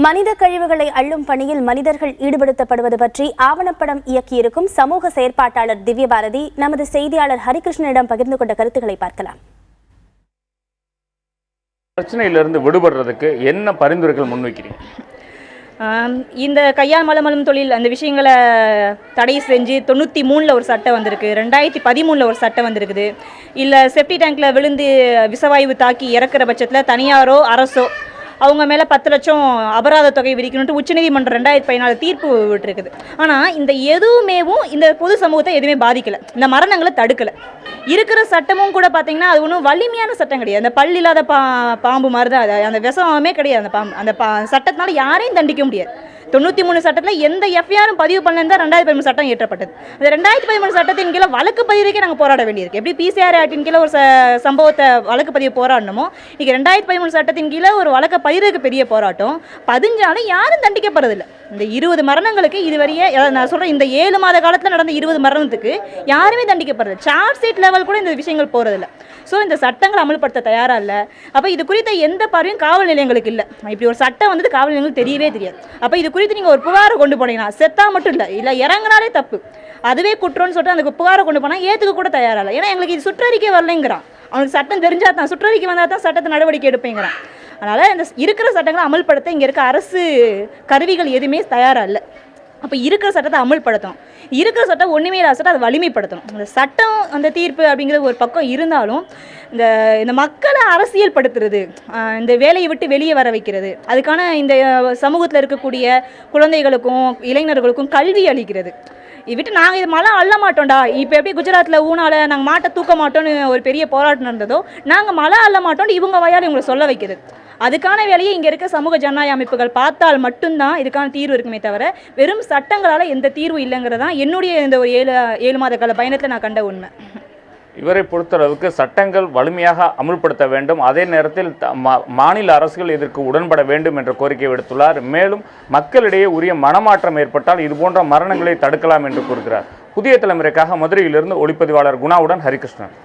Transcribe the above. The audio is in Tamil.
மனித கழிவுகளை அள்ளும் பணியில் மனிதர்கள் ஈடுபடுத்தப்படுவது பற்றி ஆவணப்படம் இயக்கியிருக்கும் சமூக செயற்பாட்டாளர் திவ்யபாரதி நமது செய்தியாளர் ஹரிகிருஷ்ணனிடம் பகிர்ந்து கொண்ட கருத்துக்களை பார்க்கலாம். பிரச்சனையிலிருந்து விடுபடுறதுக்கு என்ன பரிந்துரைகள் முன்வைக்கிறீங்க? இந்த கையால் மலமலும் தொழில் அந்த விஷயங்களை தடை செஞ்சு 93 ஒரு சட்டம் வந்திருக்கு, 2013 ஒரு சட்டம் வந்திருக்குது. இல்லை செப்டி டேங்கில் விழுந்து விஷவாயு தாக்கி இறக்குற பட்சத்தில் தனியாரோ அரசோ அவங்க மேலே 10 லட்சம் அபராத தொகை விதிக்கணும்ட்டு உச்சநீதிமன்றம் 2014 தீர்ப்பு விட்டுருக்குது. ஆனால் இந்த எதுவுமேவும் இந்த பொது சமூகத்தை எதுவுமே பாதிக்கலை, இந்த மரணங்களை தடுக்கலை. இருக்கிற சட்டமும் கூட பார்த்தீங்கன்னா அது ஒன்றும் வலிமையான சட்டம் கிடையாது. அந்த பல் இல்லாத பாம்பு மாதிரி தான் அது, அந்த விஷமே கிடையாது. அந்த பாம்பு அந்த சட்டத்தினால யாரையும் தண்டிக்க முடியாது. 93 சட்டத்தில் எந்த எஃப்ஐஆரும் பதிவு பண்ணலன்னு தான் 2013 சட்டம் ஏற்றப்பட்டது. அந்த 2013 சட்டத்தின் கீழே வழக்கு பதிவுக்கே நாங்கள் போராட வேண்டியிருக்கு. எப்படி பிசிஆர் ஆக்டின் கீழே ஒரு சம்பவத்தை வழக்கு பதிவு போராடணுமோ, இன்றைக்கி 2013 சட்டத்தின் கீழே ஒரு வழக்கு பதிவுக்கு பெரிய போராட்டம். பதிஞ்சாலும் யாரும் தண்டிக்கப்படுறதில்லை. இந்த 20 மரணங்களுக்கு இதுவரையே நான் சொல்கிறேன், இந்த 7 மாத காலத்தில் நடந்த 20 மரணத்துக்கு யாருமே தண்டிக்கப்படுறது, சார்ஜ் ஷீட் லெவல் கூட இந்த விஷயங்கள் போகிறதில்ல. ஸோ இந்த சட்டங்களை அமல்படுத்த தயாராக இல்லை. அப்போ இது குறித்த எந்த பார்வையும் காவல் நிலையங்களுக்கு இல்லை. இப்படி ஒரு சட்டம் வந்துட்டு காவல் நிலையங்களுக்கு தெரியவே தெரியாது. அப்போ இது குறித்து நீங்கள் ஒரு புகாரை கொண்டு போனீங்கன்னா செத்தா மட்டும் இல்லை இறங்கினாலே தப்பு, அதுவே குற்றம்னு சொல்லிட்டு அந்த புகாரை கொண்டு போனால் ஏற்றுக்க கூட தயாராக இல்லை. ஏன்னா எங்களுக்கு இது சுற்றறிக்கை வரலைங்கிறான். அவனுக்கு சட்டம் தெரிஞ்சால் தான், சுற்றறிக்கை வந்தால் தான் சட்டத்தை நடவடிக்கை எடுப்பேங்கிறான். அதனால் இந்த இருக்கிற சட்டங்களை அமல்படுத்த இங்கே இருக்க அரசு கருவிகள் எதுவுமே தயாராக இல்லை. அப்போ இருக்கிற சட்டத்தை அமல்படுத்தணும். இருக்கிற சட்டம் ஒன்றுமே இல்லாத சட்டம் அதை வலிமைப்படுத்தணும். இந்த சட்டம் அந்த தீர்ப்பு அப்படிங்கிறது ஒரு பக்கம் இருந்தாலும் இந்த மக்களை அரசியல் படுத்துறது, இந்த வேலையை விட்டு வெளியே வர வைக்கிறது, அதுக்கான இந்த சமூகத்தில் இருக்கக்கூடிய குழந்தைகளுக்கும் இளைஞர்களுக்கும் கல்வி அளிக்கிறது விட்டு நாங்கள் இது மழை அள்ள மாட்டோம்டா. இப்போ எப்படி குஜராத்தில் ஊனால நாங்கள் மாட்டை தூக்க மாட்டோம்னு ஒரு பெரிய போராட்டம் நடந்ததோ, நாங்கள் மழை அள்ள மாட்டோம்னு இவங்க வாயால் இவங்களை சொல்ல வைக்கிறது. அதுக்கான வேலையை இங்கே இருக்க சமூக ஜனநாயக அமைப்புகள் பார்த்தால் மட்டும்தான் இதுக்கான தீர்வு இருக்குமே தவிர வெறும் சட்டங்களால் எந்த தீர்வு இல்லைங்கிறதான் என்னுடைய இந்த ஒரு 7 மாத கால பயணத்தில் நான் கண்ட உண்மை. இவரை பொறுத்தளவுக்கு சட்டங்கள் வலிமையாக அமுல்படுத்த வேண்டும், அதே நேரத்தில் மாநில அரசுகள் இதற்கு உடன்பட வேண்டும் என்ற கோரிக்கை விடுத்துள்ளார். மேலும் மக்களிடையே உரிய மனமாற்றம் ஏற்பட்டால் இதுபோன்ற மரணங்களை தடுக்கலாம் என்று கூறுகிறார். புதிய தலைமுறைக்காக மதுரையிலிருந்து ஒளிப்பதிவாளர் குணாவுடன் ஹரிகிருஷ்ணன்.